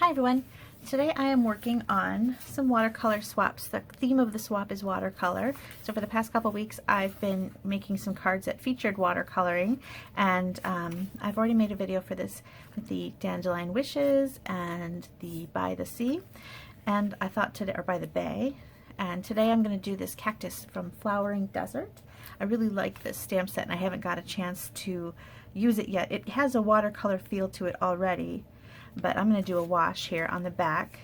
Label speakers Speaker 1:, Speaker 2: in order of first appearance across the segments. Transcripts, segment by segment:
Speaker 1: Hi everyone. Today I am working on some watercolor swaps. The theme of the swap is watercolor. So for the past couple weeks I've been making some cards that featured watercoloring, and I've already made a video for this with the Dandelion Wishes and the By the Sea, and I thought today, or By the Bay, and today I'm going to do this cactus from Flowering Desert. I really like this stamp set and I haven't got a chance to use it yet. It has a watercolor feel to it already, but I'm going to do a wash here on the back,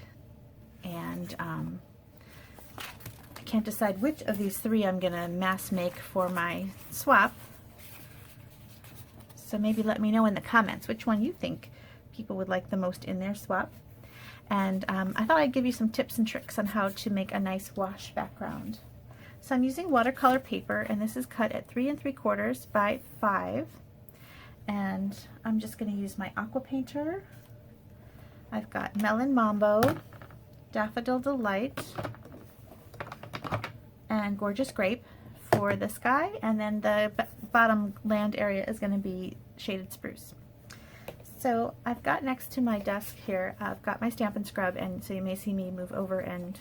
Speaker 1: and I can't decide which of these three I'm going to mass make for my swap, so maybe let me know in the comments which one you think people would like the most in their swap. And I thought I'd give you some tips and tricks on how to make a nice wash background. So I'm using watercolor paper, and this is cut at 3 3/4 by 5, and I'm just going to use my aqua painter. I've got Melon Mambo, Daffodil Delight, and Gorgeous Grape for the sky, and then the bottom land area is going to be Shaded Spruce. So I've got next to my desk here, I've got my Stampin' Scrub, and so you may see me move over and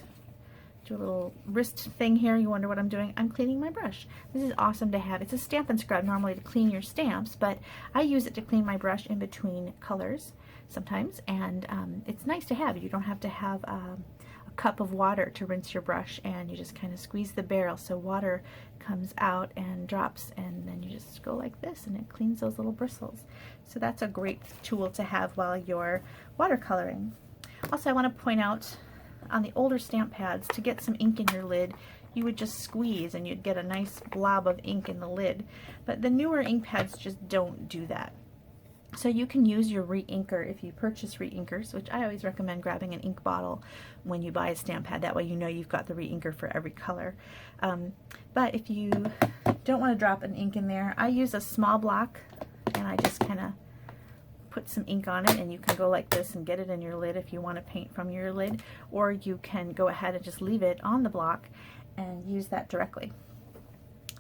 Speaker 1: do a little wrist thing here. You wonder what I'm doing. I'm cleaning my brush. This is awesome to have. It's a Stampin' Scrub normally to clean your stamps, but I use it to clean my brush in between colors sometimes, and it's nice to have. You don't have to have a cup of water to rinse your brush, and you just kind of squeeze the barrel so water comes out and drops, and then you just go like this and it cleans those little bristles. So that's a great tool to have while you're watercoloring. Also, I want to point out, on the older stamp pads, to get some ink in your lid, you would just squeeze and you'd get a nice blob of ink in the lid. But the newer ink pads just don't do that. So you can use your re-inker if you purchase re-inkers, which I always recommend grabbing an ink bottle when you buy a stamp pad. That way you know you've got the re-inker for every color. But if you don't want to drop an ink in there, I use a small block, and I just kind of put some ink on it, and you can go like this and get it in your lid if you want to paint from your lid, or you can go ahead and just leave it on the block and use that directly.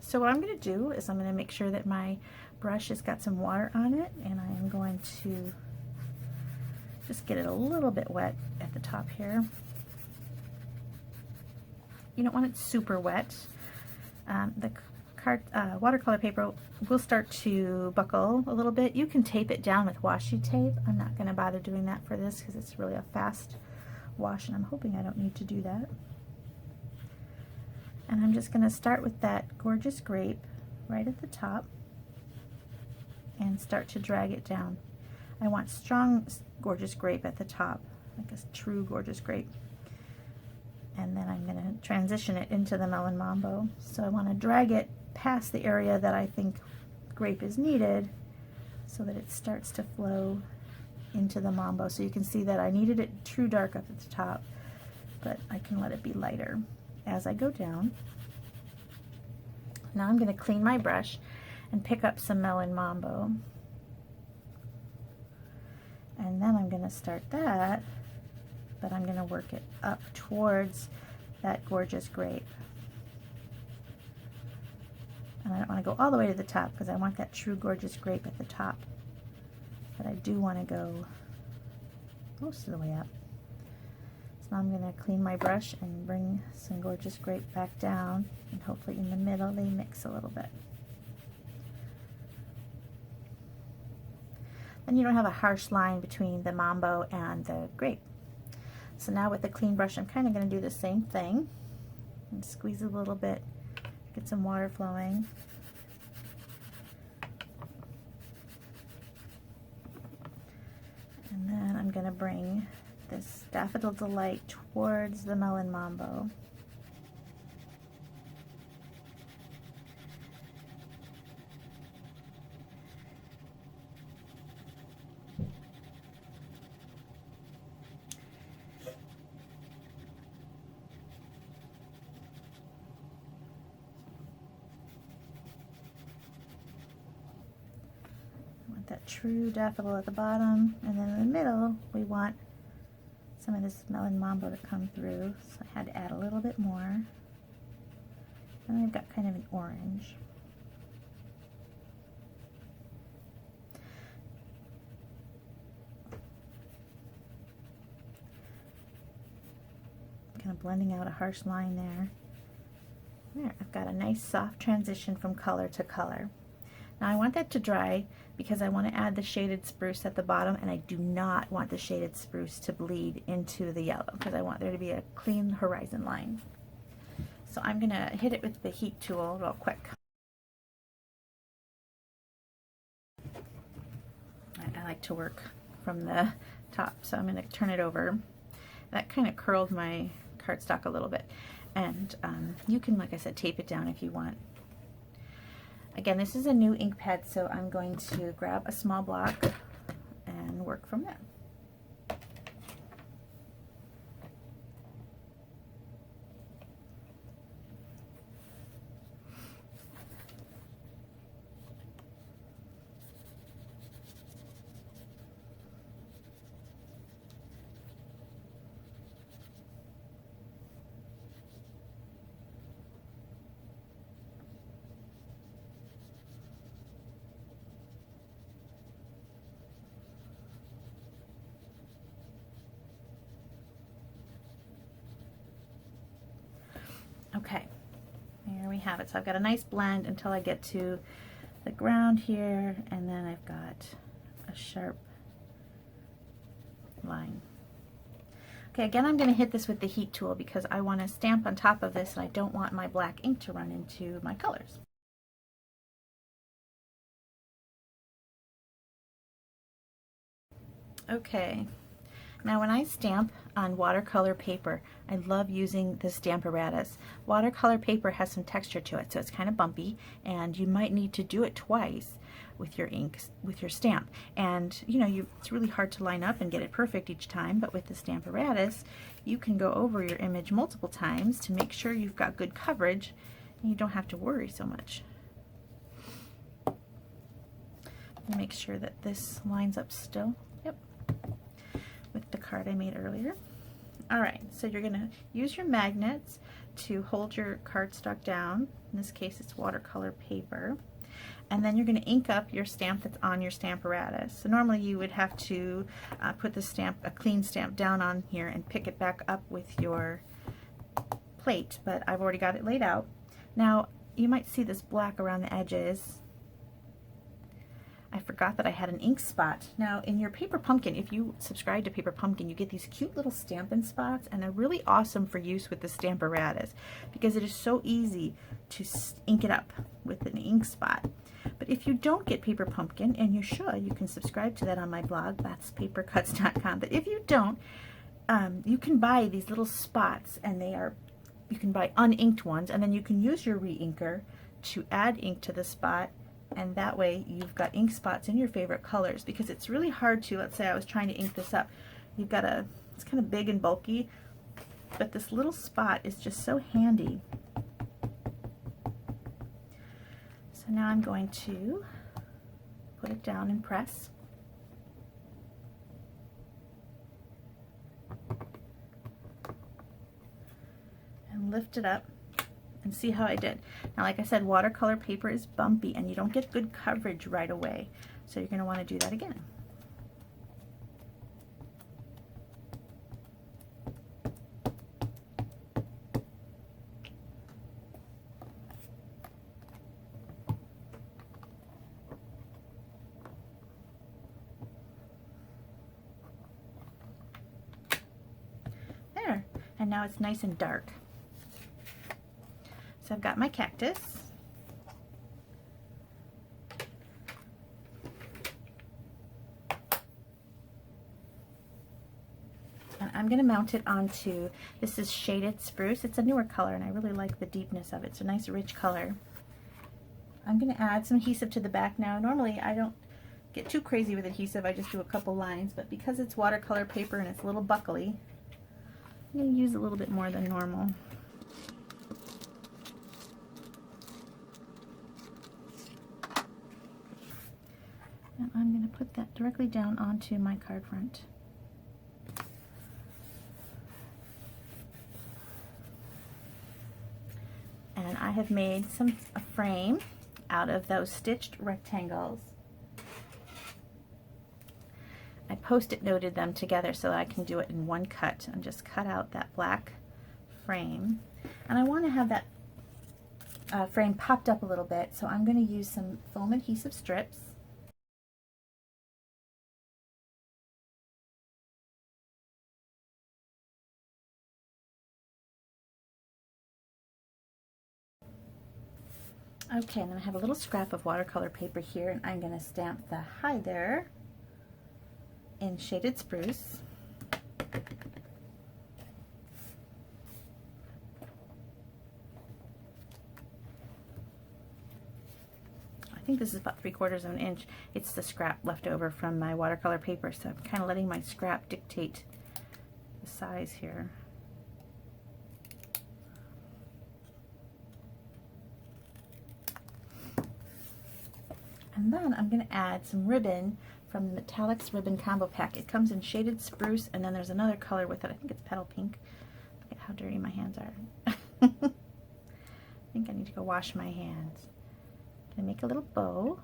Speaker 1: So what I'm going to do is I'm going to make sure that my brush has got some water on it, and I am going to just get it a little bit wet at the top here. You don't want it super wet. The watercolor paper will start to buckle a little bit. You can tape it down with washi tape. I'm not going to bother doing that for this because it's really a fast wash, and I'm hoping I don't need to do that. And I'm just going to start with that Gorgeous Grape right at the top and start to drag it down. I want strong Gorgeous Grape at the top, like a true Gorgeous Grape. And then I'm going to transition it into the Melon Mambo. So I want to drag it past the area that I think grape is needed so that it starts to flow into the Mambo. So you can see that I needed it true dark up at the top, but I can let it be lighter as I go down. Now I'm going to clean my brush and pick up some Melon Mambo, and then I'm going to start that, but I'm going to work it up towards that Gorgeous Grape. And I don't want to go all the way to the top because I want that true Gorgeous Grape at the top, but I do want to go most of the way up. So I'm going to clean my brush and bring some Gorgeous Grape back down, and hopefully in the middle they mix a little bit. Then you don't have a harsh line between the Mambo and the grape. So now with the clean brush, I'm kind of going to do the same thing and squeeze a little bit, get some water flowing. And then I'm going to bring this Daffodil Delight towards the Melon Mambo. That true daffodil at the bottom, and then in the middle we want some of this Melon Mambo to come through, so I had to add a little bit more. And I've got kind of an orange. kind of blending out a harsh line there. There, I've got a nice soft transition from color to color. Now I want that to dry because I want to add the shaded spruce at the bottom, and I do not want the shaded spruce to bleed into the yellow because I want there to be a clean horizon line. So I'm going to hit it with the heat tool real quick. I like to work from the top, so I'm going to turn it over. That kind of curled my cardstock a little bit, and you can, like I said, tape it down if you want. Again, this is a new ink pad, so I'm going to grab a small block and work from there. Okay, there we have it. So I've got a nice blend until I get to the ground here, and then I've got a sharp line. Okay, again, I'm going to hit this with the heat tool because I want to stamp on top of this, and I don't want my black ink to run into my colors. Okay. Now when I stamp on watercolor paper, I love using the Stamparatus. Watercolor paper has some texture to it, so it's kind of bumpy, and you might need to do it twice with your ink, with your stamp. And you know, it's really hard to line up and get it perfect each time, but with the Stamparatus, you can go over your image multiple times to make sure you've got good coverage, and you don't have to worry so much. Make sure that this lines up still. Yep. With the card I made earlier. Alright, so you're going to use your magnets to hold your cardstock down. In this case it's watercolor paper. And then you're going to ink up your stamp that's on your Stamparatus. So normally you would have to put the stamp, a clean stamp, down on here and pick it back up with your plate, but I've already got it laid out. Now you might see this black around the edges. I forgot that I had an ink spot. Now in your Paper Pumpkin, if you subscribe to Paper Pumpkin, you get these cute little Stampin' spots, and they're really awesome for use with the Stamparatus because it is so easy to ink it up with an ink spot. But if you don't get Paper Pumpkin, and you should, you can subscribe to that on my blog, bethspapercuts.com. But if you don't, you can buy these little spots, and you can buy uninked ones, and then you can use your re-inker to add ink to the spot. And that way you've got ink spots in your favorite colors, because it's really hard to, let's say I was trying to ink this up, you've got it's kind of big and bulky, but this little spot is just so handy. So now I'm going to put it down and press. And lift it up. And see how I did. Now, like I said, watercolor paper is bumpy and you don't get good coverage right away. So you're going to want to do that again. There. And now it's nice and dark. So I've got my cactus. And I'm going to mount it onto, this is shaded spruce. It's a newer color and I really like the deepness of it. It's a nice rich color. I'm going to add some adhesive to the back now. Normally I don't get too crazy with adhesive, I just do a couple lines, but because it's watercolor paper and it's a little buckly, I'm going to use a little bit more than normal. And I'm going to put that directly down onto my card front. And I have made a frame out of those stitched rectangles. I post-it noted them together so that I can do it in one cut, and just cut out that black frame, and I want to have that frame popped up a little bit, so I'm going to use some foam adhesive strips. Okay, and then I have a little scrap of watercolor paper here, and I'm going to stamp the hi there in shaded spruce. I think this is about 3/4 of an inch. It's the scrap left over from my watercolor paper, so I'm kind of letting my scrap dictate the size here. And then I'm going to add some ribbon from the Metallics Ribbon Combo Pack. It comes in shaded spruce, and then there's another color with it. I think it's petal pink. Look at how dirty my hands are. I think I need to go wash my hands. I'm going to make a little bow.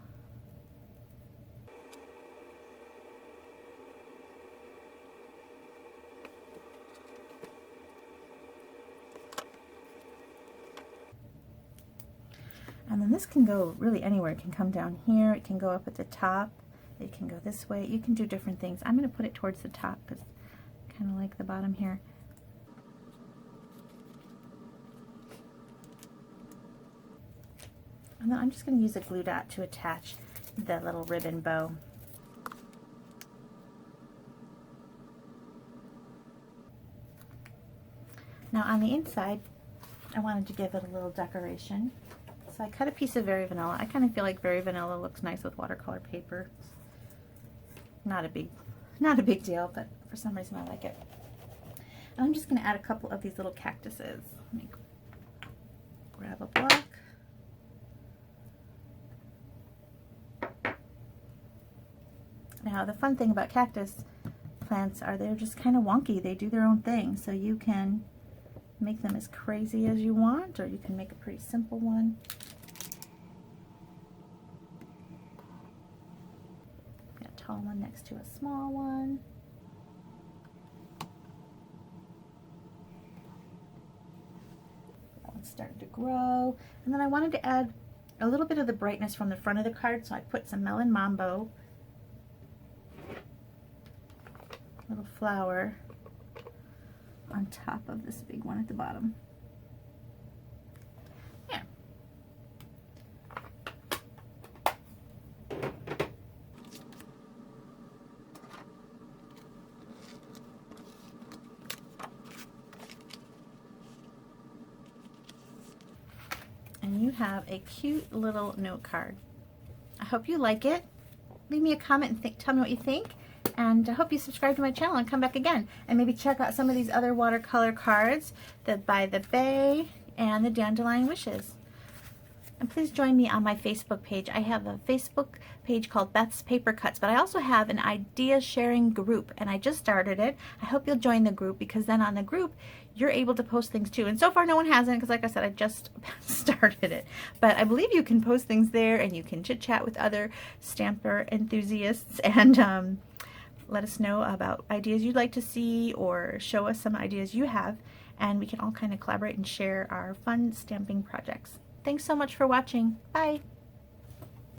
Speaker 1: And then this can go really anywhere. It can come down here, it can go up at the top, it can go this way. You can do different things. I'm going to put it towards the top because I kind of like the bottom here. And then I'm just going to use a glue dot to attach the little ribbon bow. Now on the inside, I wanted to give it a little decoration. So I cut a piece of Very Vanilla. I kind of feel like Very Vanilla looks nice with watercolor paper. Not a big deal, but for some reason I like it. And I'm just going to add a couple of these little cactuses. Let me grab a block. Now the fun thing about cactus plants are they're just kind of wonky. They do their own thing, so you can make them as crazy as you want, or you can make a pretty simple one. Got a tall one next to a small one. That one's starting to grow. And then I wanted to add a little bit of the brightness from the front of the card, so I put some Melon Mambo, little flower, on top of this big one at the bottom. Yeah. And you have a cute little note card. I hope you like it. Leave me a comment and tell me what you think. And I hope you subscribe to my channel and come back again. And maybe check out some of these other watercolor cards, by the Bay and the Dandelion Wishes. And please join me on my Facebook page. I have a Facebook page called Beth's Paper Cuts, but I also have an idea sharing group, and I just started it. I hope you'll join the group, because then on the group you're able to post things too. And so far no one hasn't, because like I said, I just started it. But I believe you can post things there, and you can chit chat with other stamper enthusiasts, and let us know about ideas you'd like to see, or show us some ideas you have, and we can all kind of collaborate and share our fun stamping projects. Thanks so much for watching. Bye!